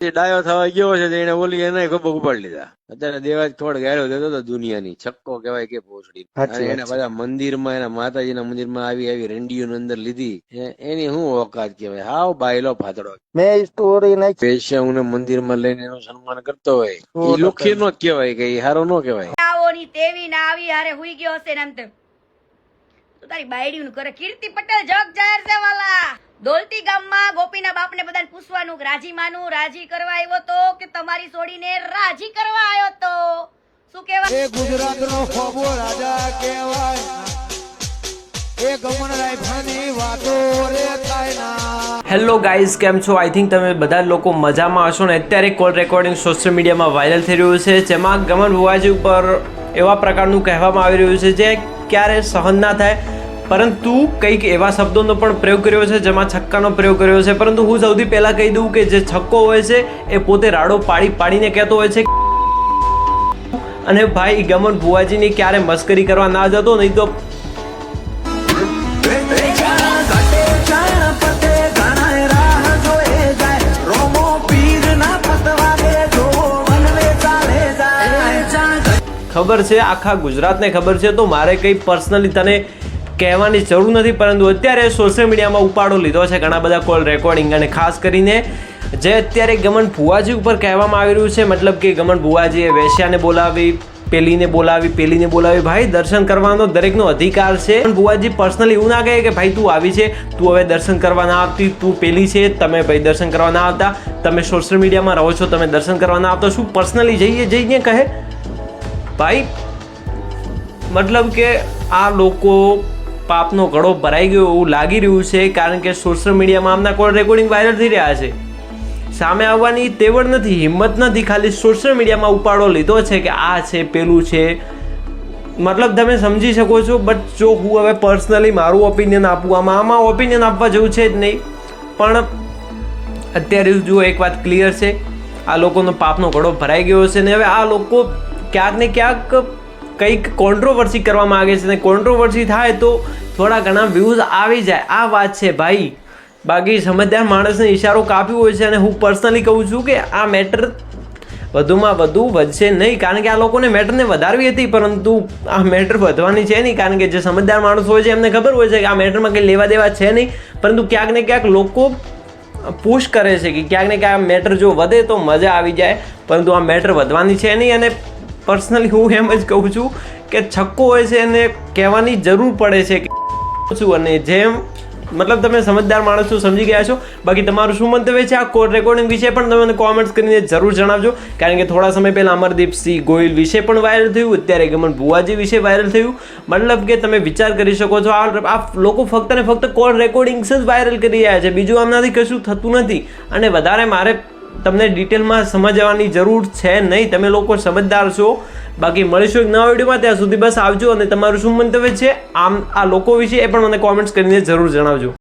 ડાયો થવા ગયો છે એને ઓલી એને ખબર ઉપાડી લીધા. અત્યારે દેવાજ થોડ ગાળો દેતો હતો દુનિયાની, છક્કો કહેવાય કે ભોસડી. અને એને બધા મંદિરમાં એના માતાજીના મંદિરમાં આવી રેંડીઓ અંદર લીધી, એની શું ઓકાત કહેવાય. હાવ બાયલો ફાતડો. મેં સ્ટોરી નાખી પેશિયાઓને મંદિરમાં લઈને એનું સન્માન કરતો હોય, એ લુખી નો કહેવાય કે હારો નો કહેવાય. આવોની તેવી ના આવી હારે હુઈ ગયો હશે ને એમ તેમ. તો તારી બાયડી નું કરે. કીર્તિ પટેલ જગ જાહેર છે વાલા. દોલતી ગામમાં ગોપીના બાપને બધાને પૂછવાનું કે રાજી માનું રાજી કરવા આવ્યો તો કે તમારી છોડીને રાજી કરવા આવ્યો તો. શું કહેવાય? એ ગુજરાતનો ખોબો રાજા કહેવાય, એ ગમન રાયફાની વાતો રે કાયના. હેલો ગાઈઝ, કેમ છો? આઈ થિંક તમે બધા લોકો મજામાં હશો ને. અત્યારે કોલ રેકોર્ડિંગ સોશિયલ મીડિયામાં વાયરલ થઈ રહ્યું છે, જેમાં ગમન બુવાજી ઉપર એવા પ્રકારનું કહેવામાં આવી રહ્યું છે જે ક્યારે સહન ના થાય, પરંતુ કંઈક એવા શબ્દોનો પણ પ્રયોગ કર્યો છે જેમાં છક્કાનો પ્રયોગ કર્યો છે. પરંતુ હું સૌથી પહેલાં કહી દઉં કે જે છક્કો હોય છે એ પોતે રાડો પાડીને કહેતો હોય છે. અને ભાઈ ગમન બુવાજીની ક્યારે મસ્કરી કરવા ના જતો, નહીં તો ખબર છે, આખા ગુજરાતને ખબર છે. તો મારે કંઈ પર્સનલી તને કહેવાની જરૂર નથી, પરંતુ અત્યારે સોશિયલ મીડિયામાં ઉપાડો લીધો છે ઘણા બધા કોલ રેકોર્ડિંગ, અને ખાસ કરીને જે અત્યારે ગમન ભુવાજી ઉપર કહેવામાં આવી રહ્યું છે, મતલબ કે ગમન ભુવાજીએ વેશ્યાને બોલાવી, પેલીને બોલાવી. ભાઈ દર્શન કરવાનો દરેકનો અધિકાર છે. પણ ભુવાજી પર્સનલી એવું ના કહે કે ભાઈ તું આવી છે, તું હવે દર્શન કરવા ના આવતી, તું પેલી છે, તમે ભાઈ દર્શન કરવા ના આવતા, તમે સોશિયલ મીડિયામાં રહો છો, તમે દર્શન કરવા ના આવતા. શું પર્સનલી જઈને કહે? ભાઈ મતલબ કે આ લોકો પાપનો ઘડો ભરાઈ ગયો એવું લાગી રહ્યું છે, કારણ કે સોશિયલ મીડિયામાં આમના કોલ રેકોર્ડિંગ વાયરલ થઈ રહ્યા છે. સામે આવવાની તેવડ નથી, હિંમત નથી, ખાલી સોશિયલ મીડિયામાં ઉપાડો લીધો છે કે આ છે પેલું છે. મતલબ તમે સમજી શકો છો. બટ જો હું હવે પર્સનલી મારું ઓપિનિયન આપું, આમાં ઓપિનિયન આપવા જેવું છે જ નહીં. પણ અત્યારે જો એક વાત ક્લિયર છે, આ લોકોનો પાપનો ઘડો ભરાઈ ગયો છે ને હવે આ લોકો ક્યાંક ને ક્યાંક કંઈક કોન્ટ્રોવર્સી કરવા માંગે છે, ને કોન્ટ્રોવર્સી થાય તો થોડા ઘણા વ્યૂઝ આવી જાય, આ વાત છે ભાઈ. બાકી સમજદાર માણસને ઈશારો કાપ્યો હોય છે. અને હું પર્સનલી કહું છું કે આ મેટર વધુમાં વધુ વધશે નહીં, કારણ કે આ લોકોને મેટરને વધારવી હતી, પરંતુ આ મેટર વધવાની છે નહીં, કારણ કે જે સમજદાર માણસ હોય છે એમને ખબર હોય છે કે આ મેટરમાં કંઈ લેવા દેવા છે નહીં. પરંતુ ક્યાંક ને ક્યાંક લોકો પુશ કરે છે કે ક્યાંક ને ક્યાંક મેટર જો વધે તો મજા આવી જાય, પરંતુ આ મેટર વધવાની છે નહીં. અને પર્સનલી હું એમ જ કહું છું કે છક્કો હોય છે એને કહેવાની જરૂર પડે છે કે અને જેમ મતલબ તમે સમજદાર માણસો સમજી ગયા છો. બાકી તમારું શું મંતવ્ય છે આ કોલ રેકોર્ડિંગ વિશે પણ તમે મને કોમેન્ટ્સ કરીને જરૂર જણાવજો, કારણ કે થોડા સમય પહેલાં અમરદીપસિંહ ગોહિલ વિશે પણ વાયરલ થયું, અત્યારે ગમન ભુવાજી વિશે વાયરલ થયું. મતલબ કે તમે વિચાર કરી શકો છો, આ લોકો ફક્ત ને ફક્ત કોલ રેકોર્ડિંગ્સ જ વાયરલ કરી રહ્યા છે, બીજું આમનાથી કશું થતું નથી. અને વધારે મારે તમને ડિટેલમાં સમજવાની જરૂર છે નહીં, તમે લોકો સમજદાર છો. બાકી મળીશું એક નવા વિડીયોમાં, ત્યાં સુધી બસ આવજો. અને તમારું શું મંતવ્ય છે આ લોકો વિશે એ પણ મને કોમેન્ટ્સ કરીને જરૂર જણાવજો.